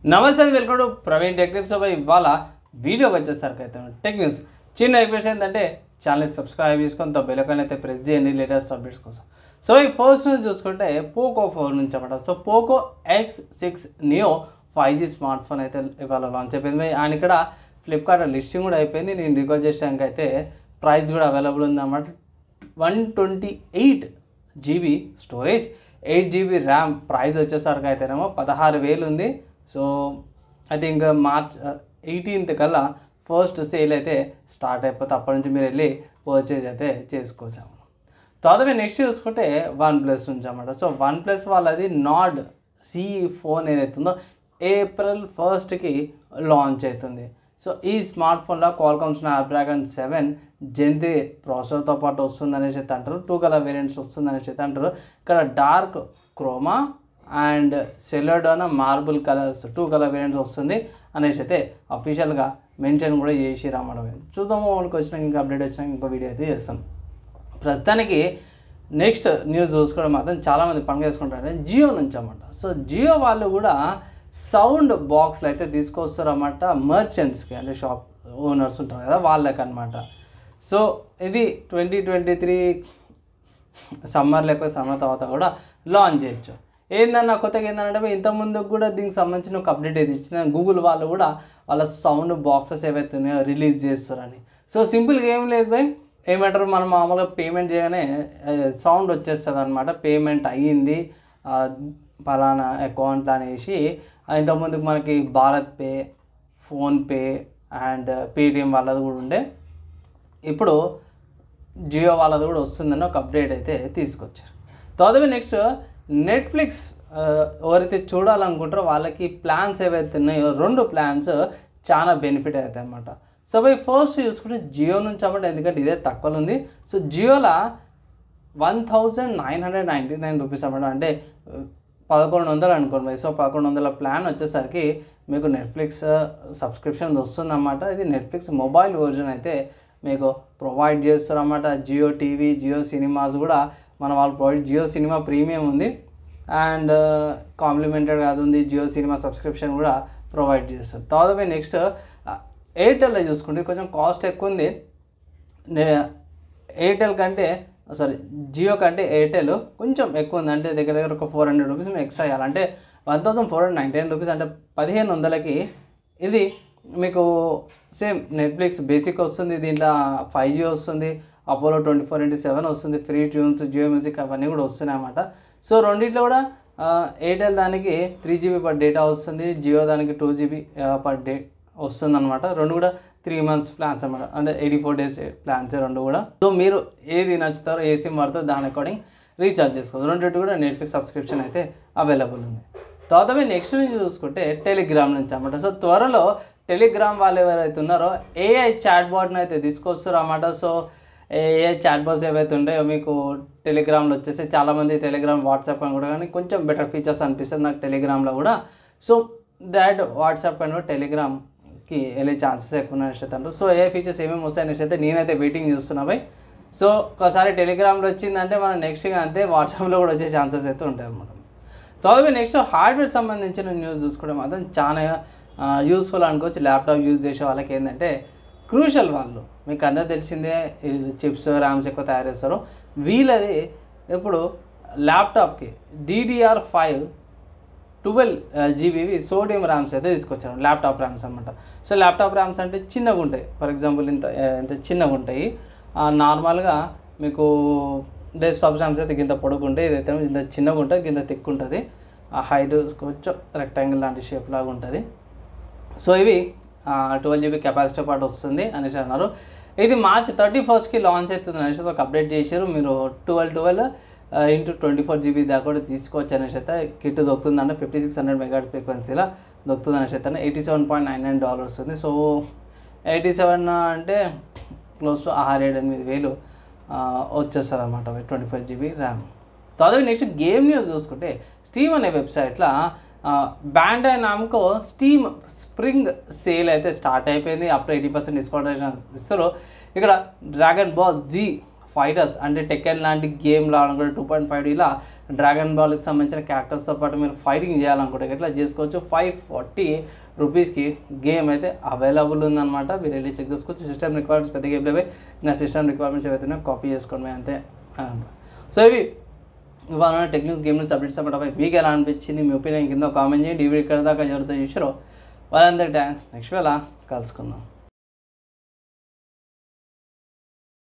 నమస్తే welcome to Praveen tech tips. ఇవాళ వీడియోకి వచ్చేసరికి అయితే టెక్ న్యూస్ చిన్న రిక్వెస్ట్ ఏంటంటే ఛానల్ సబ్స్క్రైబ్ చేసుకొని బెల్ ఐకాన్ అయితే ప్రెస్ చేయండి లేటెస్ట్ అప్డేట్స్ కోసం. సో ఈ ఫస్ట్ నుంచి చూసుకుంటే పోకో 4 నుంచి అన్నమాట. So Poco X6 Neo 5G smart phone అయితే ఇవాళ లాంచ్ అయిపోయింది. అండ్ ఇక్కడ ఫ్లిప్కార్ట్ లిస్టింగ్ కూడా అయిపోయింది. నేను రికార్డ్ చేసాక అయితే ప్రైస్ కూడా అవైలబుల్ ఉంది అన్నమాట. 128GB storage, 8GB RAM. Price వచ్చేసరికి అయితేనేమో 16,000 ఉంది. So I think March 18th కల్లా ఫస్ట్ సేల్ అయితే స్టార్ట్ అయిపోతే అప్పటి నుంచి మీరు వెళ్ళి పర్చేజ్ అయితే చేసుకోవచ్చు. తర్వాత నెక్స్ట్ చూసుకుంటే OnePlus నుంచి అన్నమాట. సో OnePlus వాళ్ళది నార్డ్ CE ఫోన్ ఏదైతుందో April 1st లాంచ్ అవుతుంది. సో ఈ స్మార్ట్ ఫోన్లో Qualcomm Snapdragon 7 Gen 3 ప్రాసెసర్తో పాటు వస్తుంది అనేసి అయితే అంటారు. 2 కలర్ వేరియంట్స్ వస్తుంది అనేసి అయితే అంటారు. ఇక్కడ డార్క్ క్రోమా అండ్ సెలడోనా మార్బుల్ కలర్స్ 2 కలర్ వేరియంట్స్ వస్తుంది అనేసి అయితే అఫీషియల్గా మెన్షన్ కూడా చేసి రామడం. చూద్దాము, వాళ్ళకి వచ్చినాక ఇంకా అప్డేట్ వచ్చినాక ఇంకో వీడియో అయితే చేస్తాం. ప్రస్తుతానికి నెక్స్ట్ న్యూస్ చూసుకోవడం మాత్రం చాలామంది పండుగ చేసుకుంటారు జియో నుంచి అన్నమాట. సో జియో వాళ్ళు కూడా సౌండ్ బాక్స్లు అయితే తీసుకొస్తారు అన్నమాట మర్చెంట్స్కి, అంటే షాప్ ఓనర్స్ ఉంటారు కదా వాళ్ళకి అనమాట. సో ఇది 2023 సమ్మర్ లేకపోతే సమ్మర్ తర్వాత కూడా లాంచ్ చేయొచ్చు. ఏందన్నా కొత్తగా ఏంటంటే ఇంతకుముందు కూడా దీనికి సంబంధించిన ఒక అప్డేట్ అయితే ఇచ్చిన గూగుల్ వాళ్ళు కూడా వాళ్ళ సౌండ్ బాక్సెస్ ఏవైతే ఉన్నాయో రిలీజ్ చేస్తారని. సో సింపుల్గా ఏం లేదు భయ్, ఏమంటారు మనం మామూలుగా పేమెంట్ చేయగానే సౌండ్ వచ్చేస్తుంది అనమాట. పేమెంట్ అయ్యింది పలానా అకౌంట్లో అనేసి. ఇంతకుముందుకు మనకి Bharat pay, PhonePe and Paytm వాళ్ళది కూడా ఉండే, ఇప్పుడు జియో వాళ్ళది కూడా వస్తుందని ఒక అప్డేట్ అయితే తీసుకొచ్చారు. తర్వాత నెక్స్ట్ నెట్ఫ్లిక్స్ ఎవరైతే చూడాలనుకుంటారో వాళ్ళకి ప్లాన్స్ ఏవైతే ఉన్నాయో 2 ప్లాన్స్ చాలా బెనిఫిట్ అవుతాయి అన్నమాట. సో బై ఫస్ట్ చూసుకుంటే జియో నుంచి అన్నమాట, ఎందుకంటే ఇదే తక్కువలో ఉంది. సో జియోలో 1999 రూపీస్ అన్నమాట, అంటే 1100 అనుకోండి. సో 1100 ప్లాన్ వచ్చేసరికి మీకు నెట్ఫ్లిక్స్ సబ్స్క్రిప్షన్ వస్తుందన్నమాట. ఇది నెట్ఫ్లిక్స్ మొబైల్ వర్జన్ అయితే మీకు ప్రొవైడ్ చేస్తారు అన్నమాట. జియో టీవీ, జియో సినిమాస్ కూడా మన వాళ్ళు ప్రొవైడ్, జియో సినిమా ప్రీమియం ఉంది అండ్ కాంప్లిమెంటెడ్ కాదు ఉంది, జియో సినిమా సబ్స్క్రిప్షన్ కూడా ప్రొవైడ్ చేస్తారు. తర్వాత నెక్స్ట్ ఎయిర్టెల్లో చూసుకుంటే కొంచెం కాస్ట్ ఎక్కువ ఉంది. ఎయిర్టెల్ కంటే జియో కంటే ఎయిర్టెల్ కొంచెం ఎక్కువ ఉంది, అంటే దగ్గర దగ్గర ఒక 400 రూపీస్ ఎక్స్ట్రా ఇవ్వాలి, అంటే 1499 రూపీస్, అంటే 1500కి ఇది మీకు సేమ్ నెట్ఫ్లిక్స్ బేసిక్ వస్తుంది. దీంట్లో 5G వస్తుంది, అపోలో 24/7 వస్తుంది, ఫ్రీ ట్యూన్స్, జియో మ్యూజిక్ అవన్నీ కూడా వస్తున్నాయి అన్నమాట. సో రెండిట్లో కూడా ఎయిర్టెల్ దానికి 3GB పర్ డేటా వస్తుంది, జియో దానికి 2GB పర్ డే వస్తుంది అనమాట. రెండు కూడా 3 months ప్లాన్స్ అన్నమాట, అంటే 84 days ప్లాన్స్ రెండు కూడా. సో మీరు ఏది నచ్చుతారో ఏ సిమ్ వాడుతారో దాని అకార్డింగ్ రీఛార్జ్ చేసుకోవచ్చు. రెండింటి కూడా నెట్ఫ్లిక్స్ సబ్స్క్రిప్షన్ అయితే అవైలబుల్ ఉంది. తర్వాత నెక్స్ట్ నుంచి చూసుకుంటే టెలిగ్రామ్ నుంచి అన్నమాట. సో త్వరలో టెలిగ్రామ్ వాళ్ళు ఎవరైతే ఉన్నారో AI చాట్ బాట్ని అయితే తీసుకొస్తారు అన్నమాట. సో AI చాట్ బాట్స్ ఏవైతే ఉంటాయో మీకు టెలిగ్రామ్లో వచ్చేసి చాలామంది టెలిగ్రామ్ వాట్సాప్ అని కూడా కానీ కొంచెం బెటర్ ఫీచర్స్ అనిపిస్తుంది నాకు టెలిగ్రామ్లో కూడా. సో డైరెక్ట్ వాట్సాప్ అని టెలిగ్రామ్కి వెళ్ళే ఛాన్సెస్ ఎక్కువ అనేసి. సో ఏ ఫీచర్స్ ఏమేమి వస్తాయనేసి అయితే నేనైతే వెయిటింగ్ చూస్తున్నా భయ్. సో ఒకసారి టెలిగ్రామ్లో వచ్చిందంటే మనం నెక్స్ట్గా అంతే వాట్సాప్లో కూడా వచ్చే ఛాన్సెస్ అయితే ఉంటాయి అన్నమాట. తర్వాత నెక్స్ట్ హార్డ్వేర్ సంబంధించిన న్యూస్ చూసుకోవడం మాత్రం చాలా యూస్ఫుల్ అనుకోవచ్చు. ల్యాప్టాప్ యూజ్ చేసే వాళ్ళకి ఏంటంటే క్రూషల్ వాళ్ళు మీకు అందరూ తెలిసిందే చిప్స్ ర్యామ్స్ ఎక్కువ తయారు చేస్తారు. వీళ్ళది ఇప్పుడు ల్యాప్టాప్కి DDR5 12GB సోడియం ర్యామ్స్ అయితే తీసుకొచ్చారు, ల్యాప్టాప్ ర్యామ్స్ అనమాట. సో ల్యాప్టాప్ ర్యామ్స్ అంటే చిన్నగా ఉంటాయి, ఫర్ ఎగ్జాంపుల్ ఇంత చిన్నగా ఉంటాయి. నార్మల్గా మీకు డెస్క్టాప్ ర్యామ్స్ అయితే కింద పొడుగుంటాయి, ఇదైతే ఇంత చిన్నగా ఉంటుంది, కింద తిక్కు ఉంటుంది, ఆ హైట్ కొంచెం రెక్టాంగిల్ లాంటి షేప్ లాగా ఉంటుంది. సో ఇవి 12GB కెపాసిటీ పాటు వస్తుంది అనేసి అన్నారు. ఇది March 31st లాంచ్ అవుతుంది అనేసి ఒక అప్డేట్ చేశారు. మీరు 12x24GB దాకా కూడా తీసుకోవచ్చు అనేసి అయితే కిట్ దొరుకుతుంది, అంటే 5600 మెగాహెర్ట్జ్ ఫ్రీక్వెన్సీలో దొరుకుతుంది అనేసి అయితే $87.99 ఉంది. సో 87 అంటే క్లోజ్ టు 6,000-8,000 వచ్చేస్తుంది అన్నమాట 25GB ర్యామ్. తర్వాత నెక్స్ట్ గేమ్ న్యూస్ చూసుకుంటే స్టీమ్ అనే వెబ్సైట్లో బ్యాండై నామ్కో స్టీమ్ స్ప్రింగ్ సేల్ అయితే స్టార్ట్ అయిపోయింది. అప్పుడు 80% డిస్కౌంట్ ఇస్తారు. ఇక్కడ డ్రాగన్ బాల్ జీ ఫైటర్స్ అంటే టెకెన్ లాంటి గేమ్ లాగా కూడా 2.5 ఇలా డ్రాగన్ బాల్కి సంబంధించిన క్యారెక్టర్స్తో పాటు మీరు ఫైటింగ్ చేయాలనుకుంటే ఇట్లా చేసుకోవచ్చు. 540 రూపీస్కి గేమ్ అయితే అవైలబుల్ ఉందన్నమాట. మీరు వెళ్ళి చెక్ చేసుకోవచ్చు. సిస్టమ్ రిక్వైర్మెంట్స్ పెద్ద గేమ్ లేవే, నా సిస్టమ్ రిక్వైర్మెంట్స్ ఏవైతే కాపీ చేసుకోండి అంతే. సో ఇవి ఇవాళ టెక్నిక్స్ గేమ్ న్యూస్ అప్డేట్స్ అన్నమాట. మీకు ఎలా అనిపించింది, మీ ఒపీనియన్ కింద కామెంట్ చేయండి. ఈ వీడియో ఇక్కడ దాకా ఎవరితో చూసారో వాళ్ళందరి థ్యాంక్స్. నెక్స్ట్ వేళ కలుసుకుందాం.